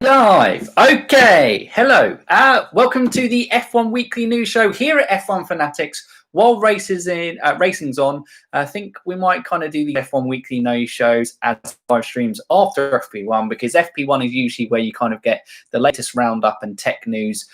Live. Okay. Hello. Welcome to the F1 Weekly News Show here at F1 Fanatics. While racing's on, I think we might kind of do the F1 Weekly News shows as live streams after FP1 because FP1 is usually where you kind of get the latest roundup and tech news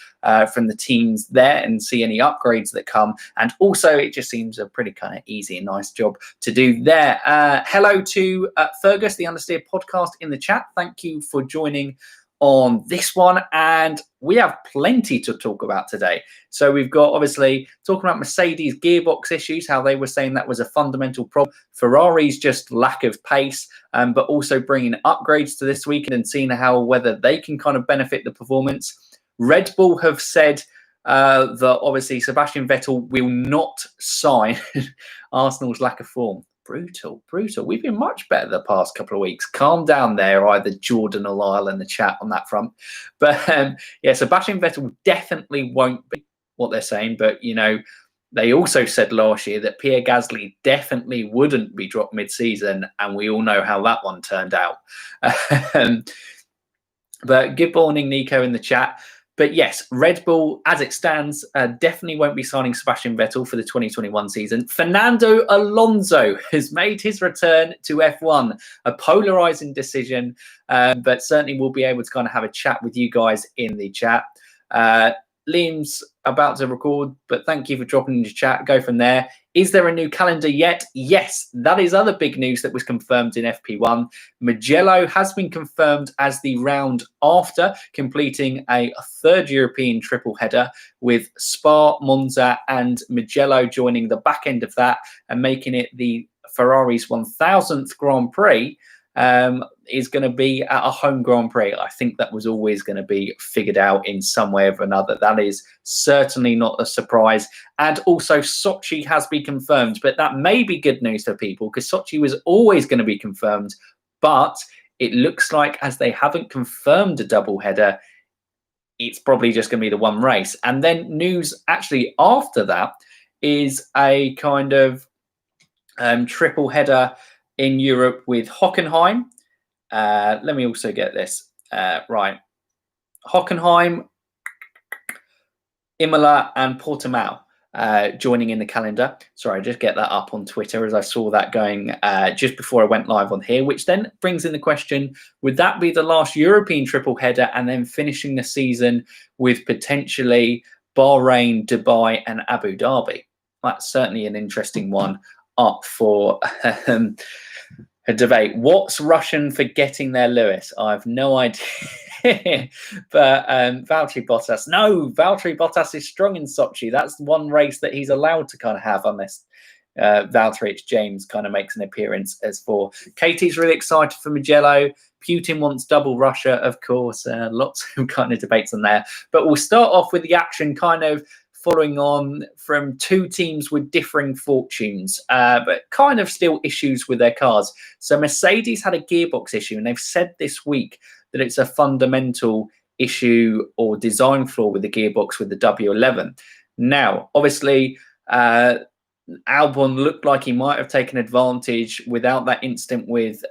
from the teams there and see any upgrades that come. And also, it just seems a pretty kind of easy and nice job to do there. Hello to Fergus, the Understeer podcast in the chat. Thank you for joining on this one, and we have plenty to talk about today. So we've got obviously talking about Mercedes gearbox issues, how they were saying that was a fundamental problem. Ferrari's just lack of pace, but also bringing upgrades to this weekend and seeing how whether they can kind of benefit the performance. Red Bull have said that obviously Sebastian Vettel will not sign Arsenal's lack of form. Brutal. We've been much better the past couple of weeks. Calm down there, either Jordan or Lyle in the chat on that front. But Sebastian Vettel definitely won't be what they're saying. But, they also said last year that Pierre Gasly definitely wouldn't be dropped mid-season. And we all know how that one turned out. But good morning, Nico, in the chat. But yes, Red Bull, as it stands, definitely won't be signing Sebastian Vettel for the 2021 season. Fernando Alonso has made his return to F1, a polarizing decision, but certainly we'll be able to kind of have a chat with you guys in the chat. Liam's about to record, but thank you for dropping into chat. Go from there. Is there a new calendar yet? Yes, that is other big news that was confirmed in FP1. Mugello has been confirmed as the round after, completing a third European triple header with Spa, Monza and Mugello joining the back end of that and making it the Ferrari's 1000th Grand Prix. Is going to be at a home Grand Prix. I think that was always going to be figured out in some way or another. That is certainly not a surprise. And also Sochi has been confirmed, but that may be good news for people because Sochi was always going to be confirmed, but it looks like as they haven't confirmed a double header, it's probably just going to be the one race. And then news actually after that is a kind of triple header in Europe with Hockenheim. Let me also get this right. Hockenheim, Imola and Portimao joining in the calendar. Sorry, I just get that up on Twitter as I saw that going just before I went live on here, which then brings in the question, would that be the last European triple header and then finishing the season with potentially Bahrain, Dubai and Abu Dhabi? That's certainly an interesting one up for a debate. What's Russian for getting there, Lewis? I have no idea. But Valtteri Bottas, no, Valtteri Bottas is strong in Sochi. That's one race that he's allowed to kind of have unless Valtteri James kind of makes an appearance. As for Katie's really excited for Mugello. Putin wants double Russia, of course. Lots of kind of debates on there. But we'll start off with the action kind of following on from two teams with differing fortunes, but kind of still issues with their cars. So Mercedes had a gearbox issue, and they've said this week that it's a fundamental issue or design flaw with the gearbox with the W11. Now, obviously, Albon looked like he might have taken advantage without that incident with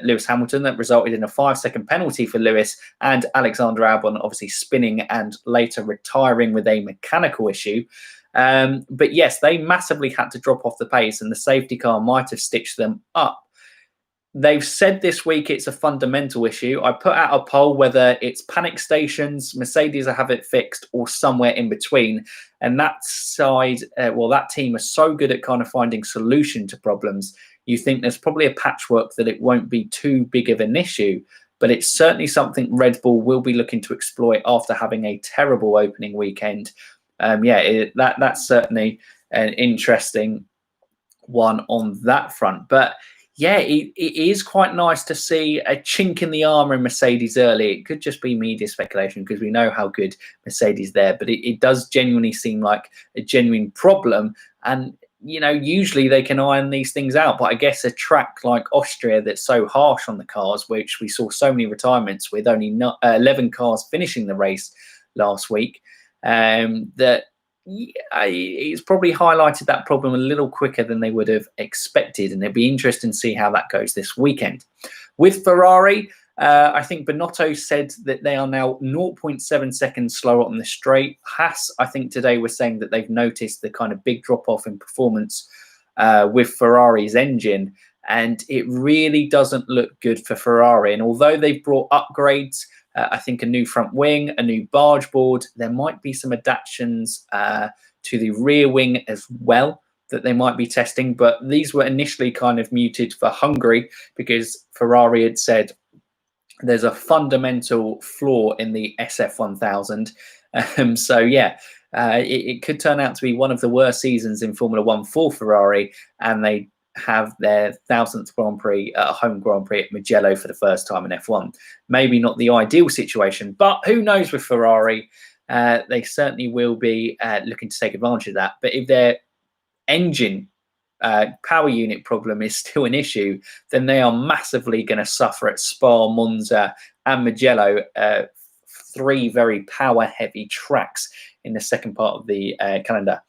Lewis Hamilton that resulted in a 5-second penalty for Lewis and Alexander Albon obviously spinning and later retiring with a mechanical issue. But yes, they massively had to drop off the pace and the safety car might have stitched them up. They've said this week it's a fundamental issue. I put out a poll whether it's panic stations, Mercedes have it fixed, or somewhere in between. And that side, that team are so good at kind of finding solution to problems. You think there's probably a patchwork that it won't be too big of an issue, but it's certainly something Red Bull will be looking to exploit after having a terrible opening weekend. That's certainly an interesting one on that front. But yeah, it is quite nice to see a chink in the armour in Mercedes early. It could just be media speculation because we know how good Mercedes there, but it does genuinely seem like a genuine problem. And, usually they can iron these things out. But I guess a track like Austria that's so harsh on the cars, which we saw so many retirements with only 11 cars finishing the race last week, that it's probably highlighted that problem a little quicker than they would have expected, and it'd be interesting to see how that goes this weekend. With Ferrari, I think Binotto said that they are now 0.7 seconds slower on the straight. Haas, I think today was saying that they've noticed the kind of big drop off in performance with Ferrari's engine, and it really doesn't look good for Ferrari. And although they've brought upgrades, I think a new front wing, a new barge board, there might be some adaptations to the rear wing as well that they might be testing. But these were initially kind of muted for Hungary because Ferrari had said there's a fundamental flaw in the SF1000. So yeah, it could turn out to be one of the worst seasons in Formula One for Ferrari, and they have their 1000th Grand Prix at a home Grand Prix at Mugello for the first time in F1. Maybe not the ideal situation, but who knows with Ferrari? They certainly will be looking to take advantage of that. But if their engine power unit problem is still an issue, then they are massively going to suffer at Spa, Monza and Mugello, three very power heavy tracks in the second part of the calendar.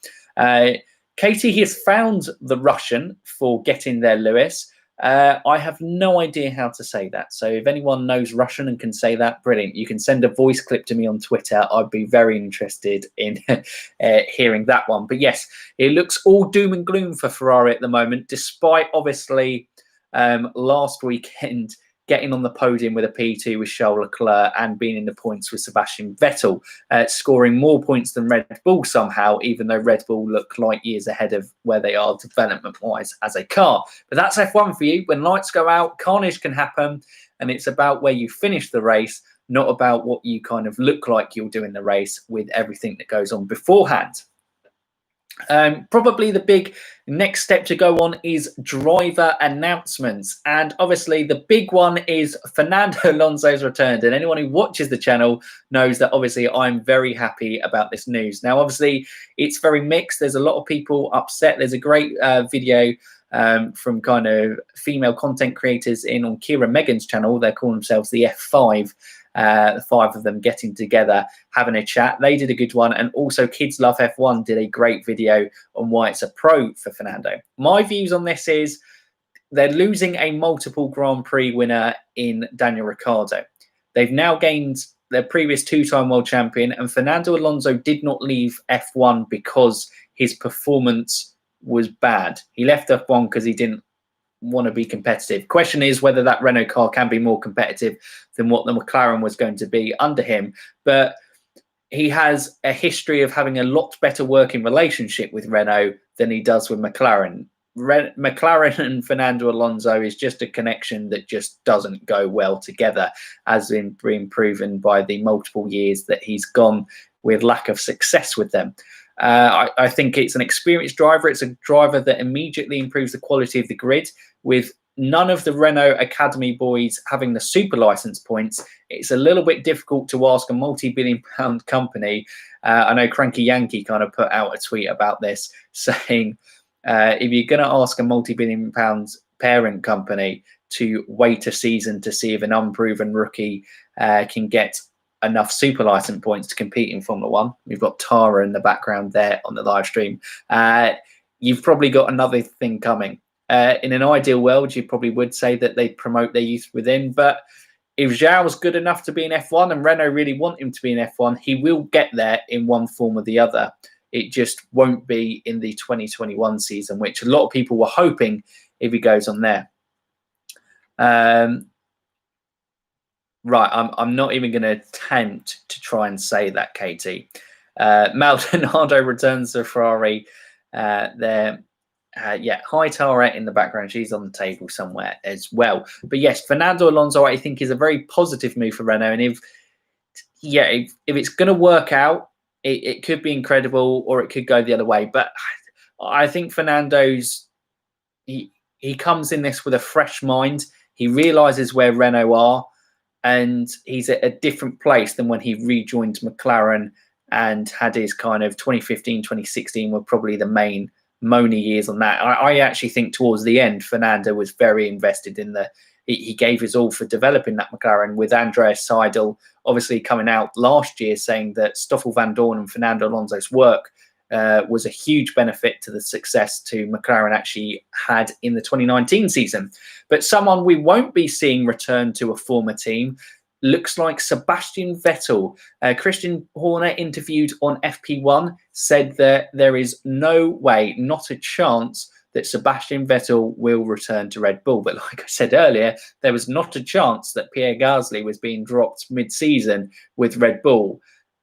Katie, he has found the Russian for getting there, Lewis. I have no idea how to say that. So if anyone knows Russian and can say that, brilliant. You can send a voice clip to me on Twitter. I'd be very interested in hearing that one. But yes, it looks all doom and gloom for Ferrari at the moment, despite obviously last weekend getting on the podium with a P2 with Charles Leclerc and being in the points with Sebastian Vettel, scoring more points than Red Bull somehow, even though Red Bull look light years ahead of where they are development-wise as a car. But that's F1 for you. When lights go out, carnage can happen, and it's about where you finish the race, not about what you kind of look like you'll do in the race with everything that goes on beforehand. Probably the big next step to go on is driver announcements, and obviously the big one is Fernando Alonso's returned, and anyone who watches the channel knows that obviously I'm very happy about this news. Now obviously it's very mixed. There's a lot of people upset. There's a great video from kind of female content creators on Kira Megan's channel. They're calling themselves the F5. The five of them getting together, having a chat. They did a good one. And also Kids Love F1 did a great video on why it's a pro for Fernando. My views on this is they're losing a multiple Grand Prix winner in Daniel Ricciardo. They've now gained their previous two-time world champion, and Fernando Alonso did not leave F1 because his performance was bad. He left F1 because he didn't want to be competitive. Question is whether that Renault car can be more competitive than what the McLaren was going to be under him. But he has a history of having a lot better working relationship with Renault than he does with McLaren. McLaren and Fernando Alonso is just a connection that just doesn't go well together, as been proven by the multiple years that he's gone with lack of success with them. I think it's an experienced driver. It's a driver that immediately improves the quality of the grid. With none of the Renault Academy boys having the super license points, it's a little bit difficult to ask a multi-billion-pound company. I know Cranky Yankee kind of put out a tweet about this, saying if you're going to ask a multi-billion-pound parent company to wait a season to see if an unproven rookie can get enough super license points to compete in Formula One. We've got Tara in the background there on the live stream. You've probably got another thing coming. In an ideal world, you probably would say that they promote their youth within. But if Zhao's good enough to be in F1 and Renault really want him to be in F1, he will get there in one form or the other. It just won't be in the 2021 season, which a lot of people were hoping if he goes on there. Right, I'm not even going to attempt to try and say that, Katie. Maldonado returns to Ferrari. Hi Tara in the background. She's on the table somewhere as well. But yes, Fernando Alonso, I think, is a very positive move for Renault. And if it's going to work out, it could be incredible, or it could go the other way. But I think Fernando's he comes in this with a fresh mind. He realizes where Renault are, and he's at a different place than when he rejoined McLaren and had his kind of 2015, 2016 were probably the main Moni years on that. I actually think towards the end, Fernando was very invested in he gave his all for developing that McLaren, with Andreas Seidel obviously coming out last year saying that Stoffel van Dorn and Fernando Alonso's work was a huge benefit to the success to McLaren actually had in the 2019 season. But someone we won't be seeing return to a former team looks like Sebastian Vettel. Christian Horner, interviewed on FP1, said that there is no way, not a chance, that Sebastian Vettel will return to Red Bull. But like I said earlier, there was not a chance that Pierre Gasly was being dropped mid-season with Red Bull.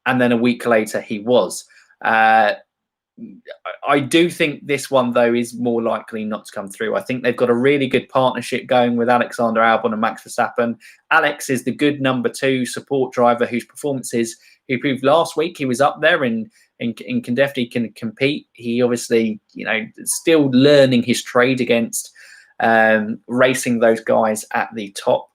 And then a week later, he was. I do think this one, though, is more likely not to come through. I think they've got a really good partnership going with Alexander Albon and Max Verstappen. Alex is the good number 2 support driver whose performances he proved last week. He was up there and can definitely can compete. He obviously, still learning his trade against racing those guys at the top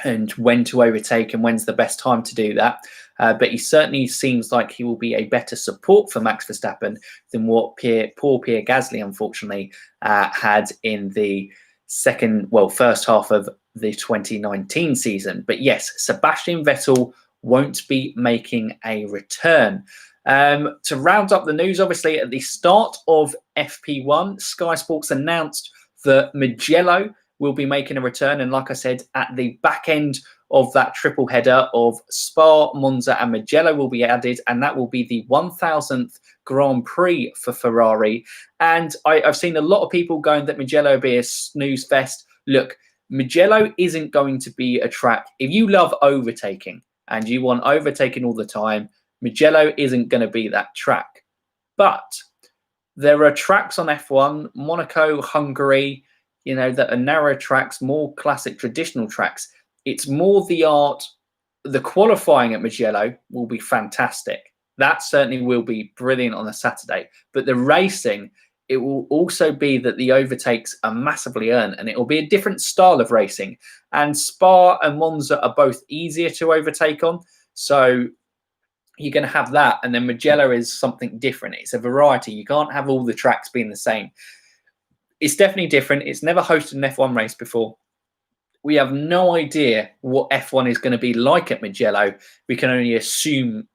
and when to overtake and when's the best time to do that. But he certainly seems like he will be a better support for Max Verstappen than what poor Pierre Gasly, unfortunately, had in the first half of the 2019 season. But yes, Sebastian Vettel won't be making a return. To round up the news, obviously, at the start of FP1, Sky Sports announced that Mugello will be making a return. And like I said, at the back end of that triple header of Spa, Monza and Mugello will be added, and that will be the 1000th Grand Prix for Ferrari. And I've seen a lot of people going that Mugello will be a snooze fest. Look, Mugello isn't going to be a track. If you love overtaking and you want overtaking all the time, Mugello isn't going to be that track. But there are tracks on F1, Monaco, Hungary, that are narrow tracks, more classic traditional tracks. It's more the art. The qualifying at Mugello will be fantastic. That certainly will be brilliant on a Saturday. But the racing, it will also be that the overtakes are massively earned, and it will be a different style of racing. And Spa and Monza are both easier to overtake on. So you're going to have that. And then Mugello is something different. It's a variety. You can't have all the tracks being the same. It's definitely different. It's never hosted an F1 race before. We have no idea what F1 is going to be like at Mugello. We can only assume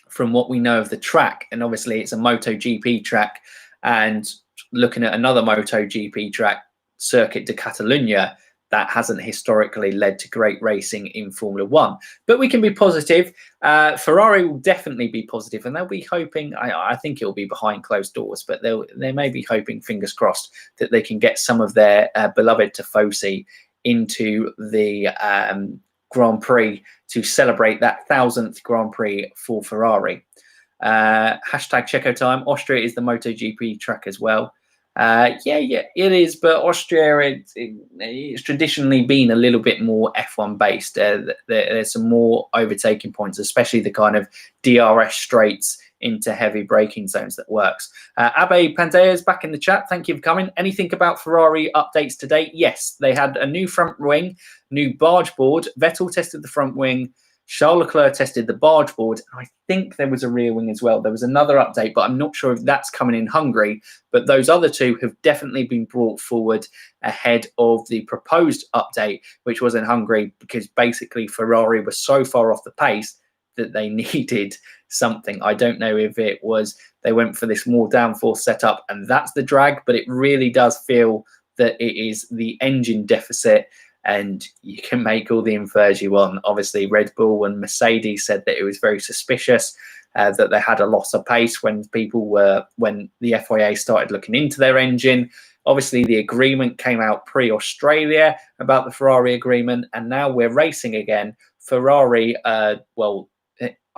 from what we know of the track. And obviously, it's a MotoGP track. And looking at another MotoGP track, Circuit de Catalunya, that hasn't historically led to great racing in Formula One. But we can be positive. Ferrari will definitely be positive, and they'll be hoping, I think it will be behind closed doors, but they may be hoping, fingers crossed, that they can get some of their beloved Tifosi into the Grand Prix to celebrate that 1000th Grand Prix for Ferrari. Hashtag Checo time. Austria is the MotoGP track as well. Yeah, it is. But Austria, it's traditionally been a little bit more F1 based. There's some more overtaking points, especially the kind of DRS straights into heavy braking zones that works. Abe Pandea is back in the chat. Thank you for coming. Anything about Ferrari updates to date? Yes, they had a new front wing, new barge board. Vettel tested the front wing. Charles Leclerc tested the barge board. I think there was a rear wing as well. There was another update, but I'm not sure if that's coming in Hungary. But those other two have definitely been brought forward ahead of the proposed update, which was in Hungary, because basically Ferrari was so far off the pace that they needed something. I don't know if it was they went for this more downforce setup and that's the drag, but it really does feel that it is the engine deficit. And you can make all the infers you want. Obviously, Red Bull and Mercedes said that it was very suspicious that they had a loss of pace when the FIA started looking into their engine. Obviously, the agreement came out pre-Australia about the Ferrari agreement, and now we're racing again. Ferrari, I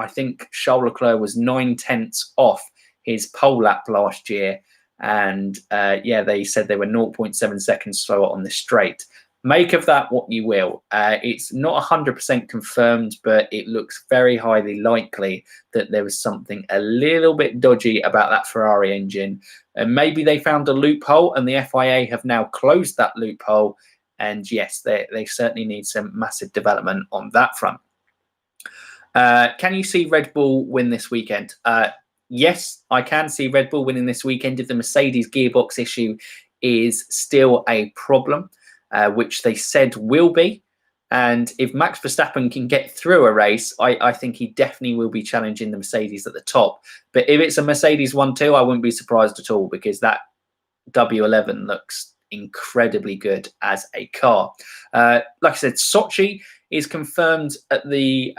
think Charles Leclerc was 9/10 off his pole lap last year, and they said they were 0.7 seconds slower on the straight. Make of that what you will. It's not 100% confirmed, but it looks very highly likely that there was something a little bit dodgy about that Ferrari engine. And maybe they found a loophole and the FIA have now closed that loophole. And yes, they certainly need some massive development on that front. Can you see Red Bull win this weekend? Yes, I can see Red Bull winning this weekend if the Mercedes gearbox issue is still a problem. Which they said will be. And if Max Verstappen can get through a race, I think he definitely will be challenging the Mercedes at the top. But if it's a Mercedes 1-2, I wouldn't be surprised at all, because that W11 looks incredibly good as a car. Like I said, Sochi is confirmed at the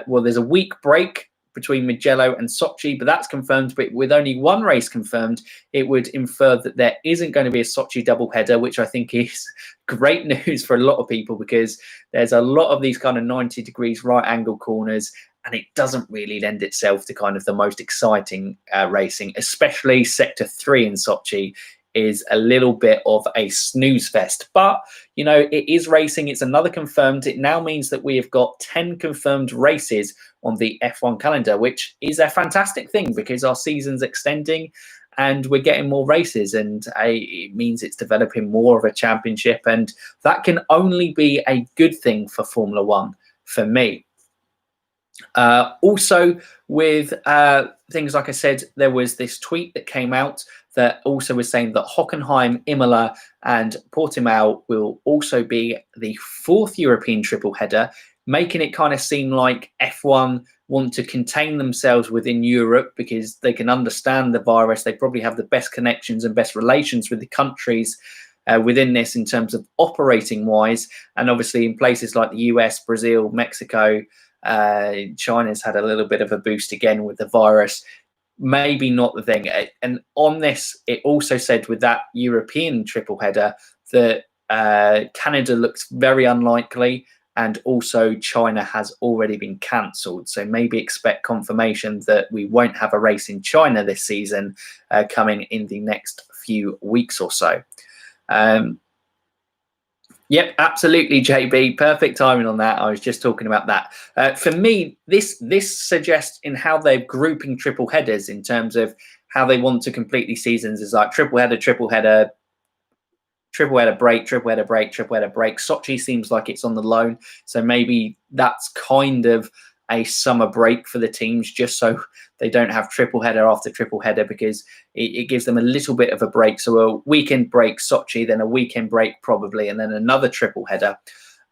well, there's a week break between Mugello and Sochi, but that's confirmed. But with only one race confirmed, it would infer that there isn't going to be a Sochi doubleheader, which I think is great news for a lot of people, because there's a lot of these kind of 90 degrees right angle corners, and it doesn't really lend itself to kind of the most exciting racing, especially Sector 3 in Sochi is a little bit of a snooze fest. But, you know, it is racing. It's another confirmed. It now means that we have got 10 confirmed races on the F1 calendar, which is a fantastic thing, because our season's extending and we're getting more races, and it means it's developing more of a championship, and that can only be a good thing for Formula One for me. Also, with things, like I said, there was this tweet that came out that also was saying that Hockenheim, Imola and Portimao will also be the 4th European triple header, making it kind of seem like F1 want to contain themselves within Europe because they can understand the virus. They probably have the best connections and best relations with the countries within this in terms of operating wise. And obviously in places like the US, Brazil, Mexico, China's had a little bit of a boost again with the virus. Maybe not the thing. And on this, it also said with that European triple header that Canada looks very unlikely, and also China has already been cancelled. So maybe expect confirmation that we won't have a race in China this season coming in the next few weeks or so. Yep, absolutely, JB. Perfect timing on that. I was just talking about that. For me, this suggests in how they're grouping triple headers in terms of how they want to complete these seasons is like triple header, triple header, triple header break, triple header break, triple header break. Sochi seems like it's on the loan, so maybe that's kind of a summer break for the teams, just so they don't have triple header after triple header, because it gives them a little bit of a break. So a weekend break Sochi, then a weekend break probably, and then another triple header.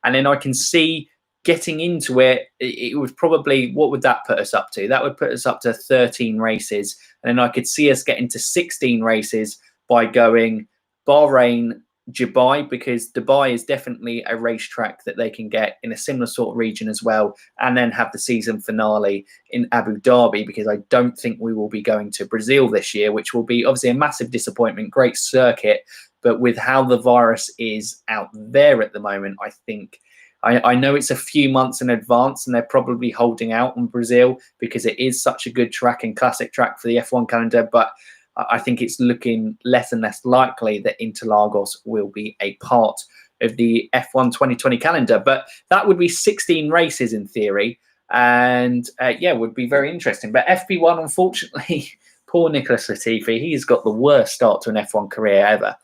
And then I can see getting into it, it would probably, what would that put us up to? That would put us up to 13 races. And then I could see us getting to 16 races by going Bahrain, Dubai, because Dubai is definitely a racetrack that they can get in a similar sort of region as well, and then have the season finale in Abu Dhabi, because I don't think we will be going to Brazil this year, which will be obviously a massive disappointment. Great circuit, but with how the virus is out there at the moment, I think I know it's a few months in advance and they're probably holding out on Brazil because it is such a good track and classic track for the F1 calendar, but I think it's looking less and less likely that Interlagos will be a part of the F1 2020 calendar. But that would be 16 races in theory. And yeah, would be very interesting. But FP1, unfortunately, poor Nicholas Latifi, he's got the worst start to an F1 career ever.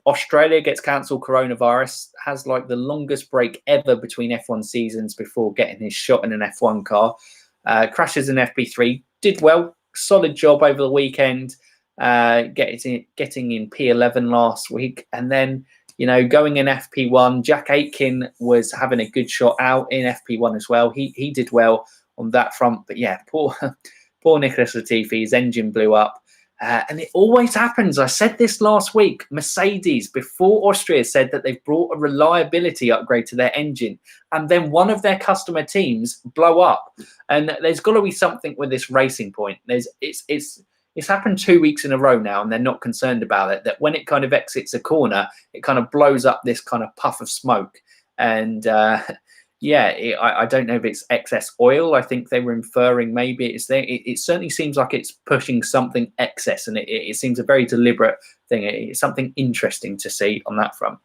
Australia gets cancelled, coronavirus, has like the longest break ever between F1 seasons before getting his shot in an F1 car. Crashes in FP3, did well. Solid job over the weekend, getting in P11 last week, and then going in FP1. Jack Aitken was having a good shot out in FP1 as well. He did well on that front, but yeah, poor Nicholas Latifi, his engine blew up, and it always happens. I said this last week. Mercedes before Austria said that they've brought a reliability upgrade to their engine, and then one of their customer teams blow up. And there's got to be something with this racing point. It's happened 2 weeks in a row now, and they're not concerned about it. That when it kind of exits a corner, it kind of blows up this kind of puff of smoke. And yeah, I don't know if it's excess oil. I think they were inferring maybe it's there. It certainly seems like it's pushing something excess, and it seems a very deliberate thing. It's something interesting to see on that front.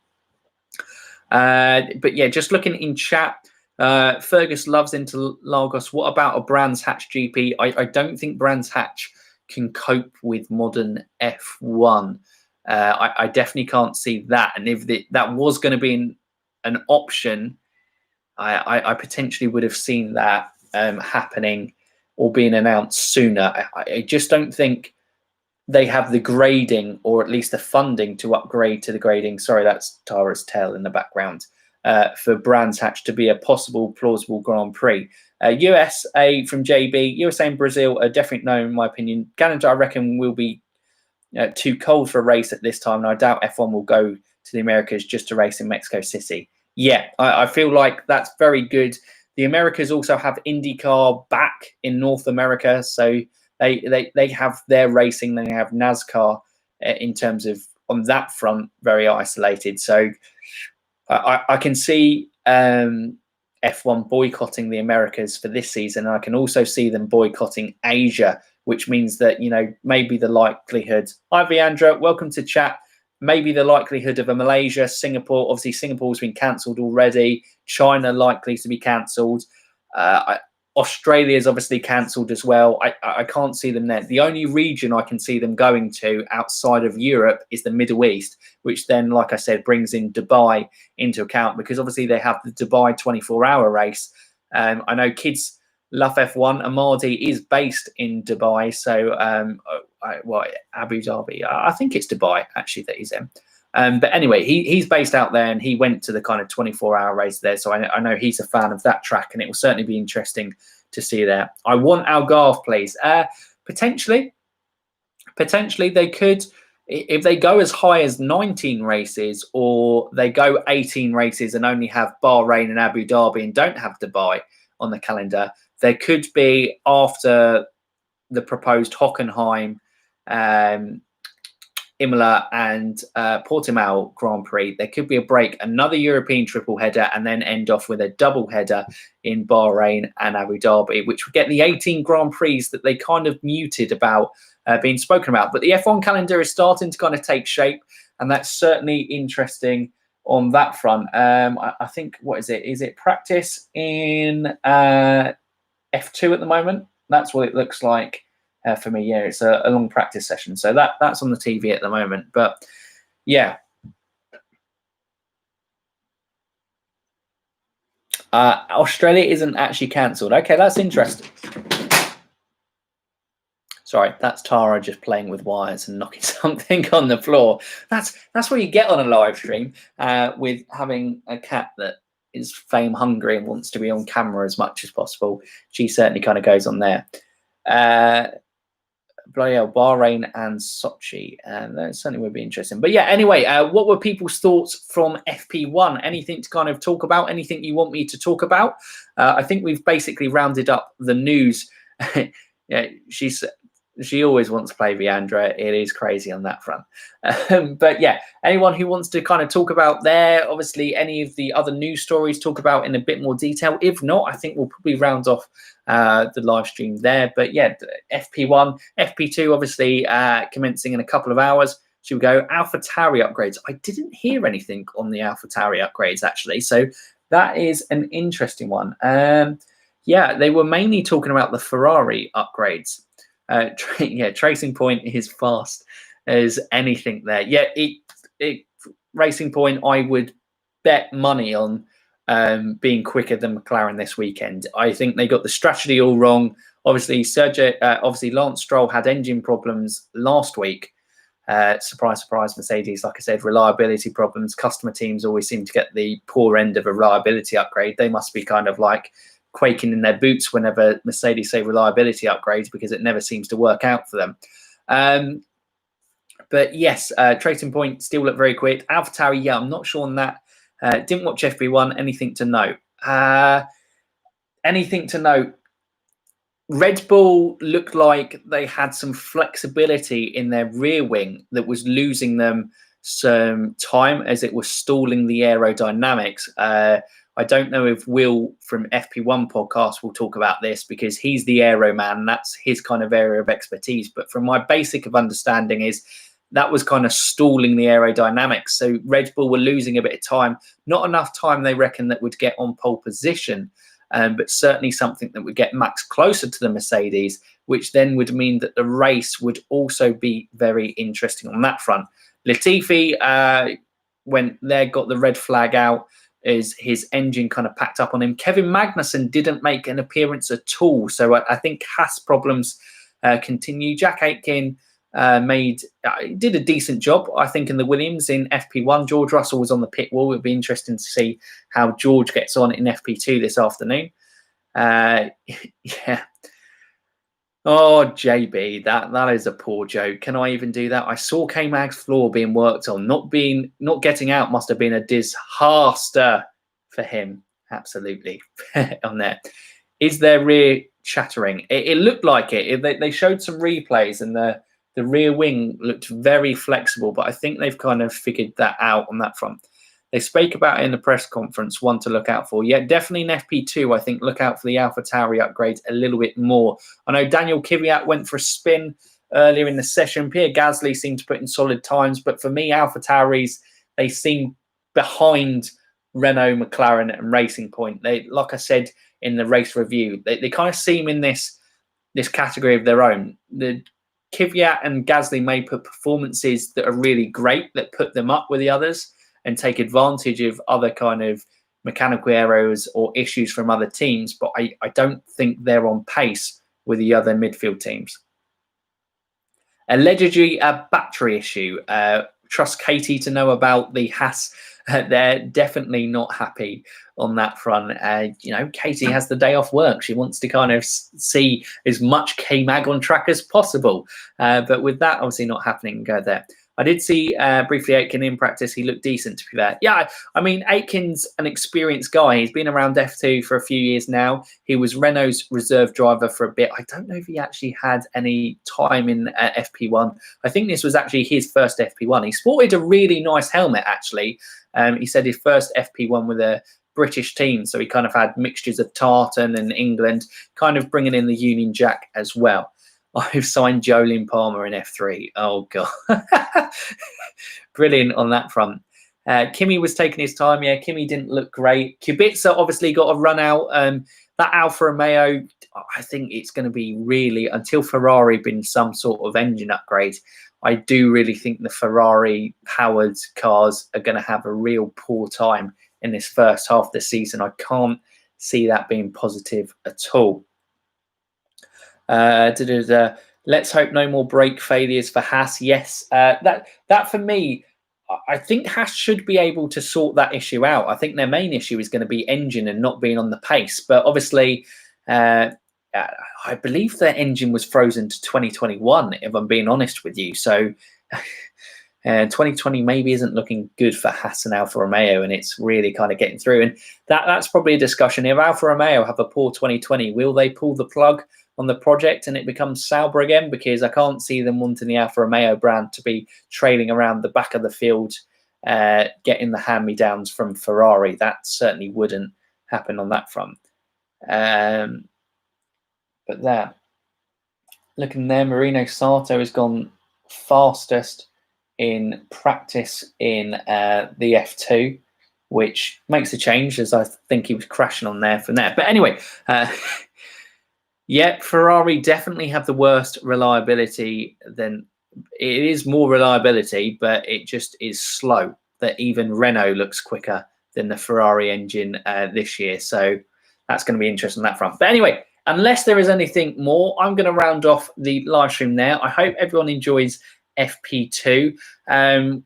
But yeah, just looking in chat. Fergus loves Interlagos. What about a Brands Hatch GP? I don't think Brands Hatch can cope with modern F1. I definitely can't see that. And if that was going to be an option, I potentially would have seen that happening or being announced sooner. I just don't think they have the grading, or at least the funding, to upgrade to the grading. Sorry, that's Tara's tail in the background. for Brands Hatch to be a possible plausible Grand Prix. USA from JB, USA and Brazil are definitely no, in my opinion. Canada, I reckon, will be too cold for a race at this time, and I doubt F1 will go to the Americas just to race in Mexico City. Yeah, I feel like that's very good. The Americas also have IndyCar back in North America, so they have their racing. They have NASCAR in terms of on that front very isolated. So I can see F1 boycotting the Americas for this season. I can also see them boycotting Asia, which means that, maybe the likelihood. Hi, Viandra, welcome to chat. Maybe the likelihood of a Malaysia, Singapore. Obviously, Singapore's been cancelled already. China likely to be cancelled. Australia's obviously cancelled as well. I can't see them there. The only region I can see them going to outside of Europe is the Middle East, which then, like I said, brings in Dubai into account, because obviously they have the Dubai 24-hour race. I know kids love F1. Amadi is based in Dubai, so Abu Dhabi. I think it's Dubai actually that he's in. But anyway, he's based out there, and he went to the kind of 24-hour race there. So I know he's a fan of that track, and it will certainly be interesting to see there. I want Algarve, please. Potentially they could, if they go as high as 19 races, or they go 18 races and only have Bahrain and Abu Dhabi and don't have Dubai on the calendar. There could be, after the proposed Hockenheim, Imola and Portimao Grand Prix, there could be a break, another European triple header, and then end off with a double header in Bahrain and Abu Dhabi, which would get the 18 Grand Prix that they kind of muted about being spoken about. But the F1 calendar is starting to kind of take shape, and that's certainly interesting on that front. I think, what is it? Is it practice in F2 at the moment? That's what it looks like. For me, yeah, it's a long practice session, so that's on the TV at the moment. But yeah, Australia isn't actually cancelled. Okay, that's interesting. Sorry, that's Tara just playing with wires and knocking something on the floor. That's what you get on a live stream with having a cat that is fame hungry and wants to be on camera as much as possible. She certainly kind of goes on there. Bloody hell, Bahrain and Sochi, and that certainly would be interesting. But yeah, anyway, what were people's thoughts from FP1? Anything to kind of talk about? Anything you want me to talk about? I think we've basically rounded up the news. Yeah, she always wants to play Viandra. It is crazy on that front. But yeah, anyone who wants to kind of talk about there, obviously any of the other news stories, talk about in a bit more detail. If not, I think we'll probably round off the live stream there. But yeah, FP1, FP2 obviously commencing in a couple of hours. Should we go? AlphaTauri upgrades. I didn't hear anything on the AlphaTauri upgrades actually, so that is an interesting one. Yeah, they were mainly talking about the Ferrari upgrades. Tracing Point is fast as anything there. Yeah, Racing Point, I would bet money on being quicker than McLaren this weekend. I think they got the strategy all wrong. Obviously, Lance Stroll had engine problems last week. Surprise, surprise, Mercedes. Like I said, reliability problems. Customer teams always seem to get the poor end of a reliability upgrade. They must be kind of like quaking in their boots whenever Mercedes say reliability upgrades, because it never seems to work out for them. But yes, Tracing Point still look very quick. AlphaTauri, yeah, I'm not sure on that. Didn't watch FP1. Anything to note? Anything to note? Red Bull looked like they had some flexibility in their rear wing that was losing them some time as it was stalling the aerodynamics. I don't know if Will from FP1 podcast will talk about this, because he's the aero man. That's his kind of area of expertise. But from my basic of understanding is that was kind of stalling the aerodynamics. So Red Bull were losing a bit of time, not enough time they reckon that would get on pole position, but certainly something that would get Max closer to the Mercedes, which then would mean that the race would also be very interesting on that front. Latifi, when they got the red flag out, is his engine kind of packed up on him. Kevin Magnussen didn't make an appearance at all. So I think Haas problems continue. Jack Aitken, did a decent job, I think, in the Williams in FP1. George Russell was on the pit wall. It'll be interesting to see how George gets on in FP2 this afternoon. Yeah. Oh, JB, that is a poor joke. Can I even do that? I saw K-Mag's floor being worked on. Not getting out must have been a disaster for him. Absolutely. On there. Is their rear shattering? It looked like it. They showed some replays and the rear wing looked very flexible, but I think they've kind of figured that out on that front. They spoke about it in the press conference, one to look out for. Yeah, definitely in FP2, I think look out for the AlphaTauri upgrades a little bit more. I know Daniel Kvyat went for a spin earlier in the session. Pierre Gasly seemed to put in solid times, but for me, AlphaTauris, they seem behind Renault, McLaren and Racing Point. They, like I said in the race review, they kind of seem in this category of their own. The Kvyat and Gasly may put performances that are really great, that put them up with the others and take advantage of other kind of mechanical errors or issues from other teams. But I don't think they're on pace with the other midfield teams. Allegedly a battery issue. Trust Katie to know about the Haas. They're definitely not happy on that front. Katie has the day off work. She wants to kind of see as much K-Mag on track as possible. But with that obviously not happening, go there. I did see briefly Aitken in practice. He looked decent, to be fair. Yeah, I mean, Aitken's an experienced guy. He's been around F2 for a few years now. He was Renault's reserve driver for a bit. I don't know if he actually had any time in FP1. I think this was actually his first FP1. He sported a really nice helmet, actually. He said his first FP1 with a British team. So he kind of had mixtures of Tartan and England, kind of bringing in the Union Jack as well. I've signed Jolene Palmer in F3. Oh, God. Brilliant on that front. Kimi was taking his time. Yeah, Kimi didn't look great. Kubica obviously got a run out. That Alfa Romeo, I think it's going to be really, until Ferrari been some sort of engine upgrade, I do really think the Ferrari-powered cars are going to have a real poor time in this first half of the season. I can't see that being positive at all. Let's hope no more brake failures for Haas. Yes, that for me, I think Haas should be able to sort that issue out. I think their main issue is going to be engine and not being on the pace. But obviously, I believe their engine was frozen to 2021, if I'm being honest with you. So 2020 maybe isn't looking good for Haas and Alfa Romeo, and it's really kind of getting through. And that's probably a discussion. If Alfa Romeo have a poor 2020, will they pull the plug on the project and it becomes Sauber again? Because I can't see them wanting the Alfa Romeo brand to be trailing around the back of the field, getting the hand-me-downs from Ferrari. That certainly wouldn't happen on that front. But there, looking there, Marino Sato has gone fastest in practice in the F2, which makes a change, as I think he was crashing on there from there. But anyway, yeah, Ferrari definitely have the worst reliability. Then it is more reliability, but it just is slow. That even Renault looks quicker than the Ferrari engine this year. So that's going to be interesting on that front. But anyway, unless there is anything more, I'm going to round off the live stream there. I hope everyone enjoys FP2.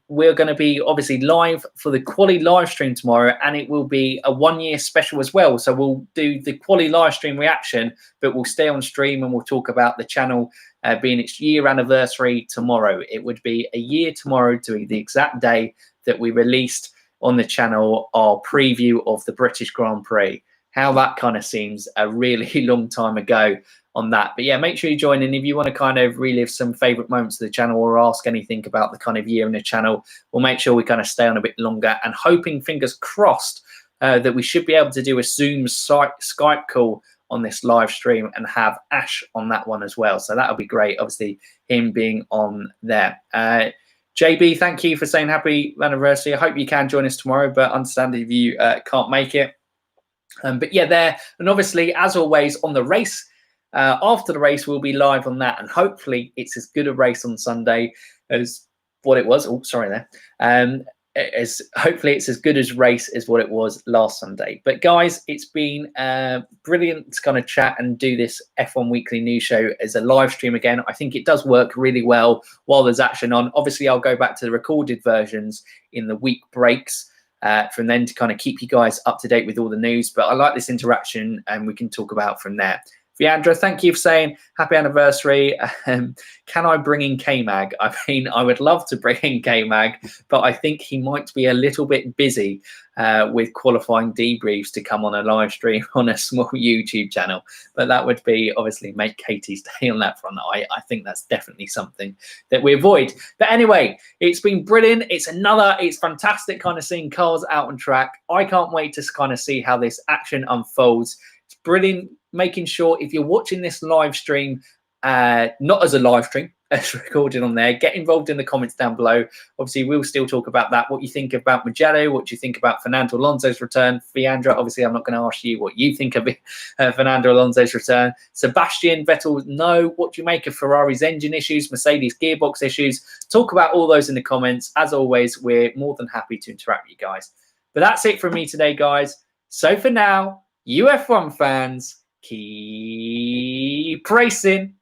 We're going to be obviously live for the quali live stream tomorrow, and it will be a 1-year special as well. So we'll do the quali live stream reaction, but we'll stay on stream and we'll talk about the channel being its year anniversary tomorrow. It would be a year tomorrow to the exact day that we released on the channel our preview of the British Grand Prix. How that kind of seems a really long time ago on that. But yeah, make sure you join in if you want to kind of relive some favorite moments of the channel or ask anything about the kind of year in the channel. We'll make sure we kind of stay on a bit longer, and hoping, fingers crossed, that we should be able to do a Zoom Skype call on this live stream and have Ash on that one as well. So that'll be great. Obviously, him being on there. JB, thank you for saying happy anniversary. I hope you can join us tomorrow, but understand if you can't make it. But yeah, there. And obviously, as always, on the race, after the race, we'll be live on that. And hopefully it's as good a race on Sunday as what it was. Oh, sorry there. hopefully it's as good as race as what it was last Sunday. But guys, it's been brilliant to kind of chat and do this F1 Weekly News Show as a live stream again. I think it does work really well while there's action on. Obviously, I'll go back to the recorded versions in the week breaks from then to kind of keep you guys up to date with all the news. But I like this interaction, and we can talk about from there. Viandra, thank you for saying happy anniversary. Can I bring in K-Mag? I mean, I would love to bring in K-Mag, but I think he might be a little bit busy with qualifying debriefs to come on a live stream on a small YouTube channel. But that would be obviously make Katie's day on that front. I think that's definitely something that we avoid. But anyway, it's been brilliant. It's fantastic kind of seeing cars out on track. I can't wait to kind of see how this action unfolds. It's brilliant. Making sure if you're watching this live stream, not as a live stream, as recorded on there, get involved in the comments down below. Obviously, we'll still talk about that. What you think about Mugello, what you think about Fernando Alonso's return. Fiandra, obviously, I'm not going to ask you what you think of Fernando Alonso's return. Sebastian Vettel, no. What do you make of Ferrari's engine issues, Mercedes gearbox issues? Talk about all those in the comments. As always, we're more than happy to interact with you guys. But that's it from me today, guys. So for now, you F1 fans, keep racing.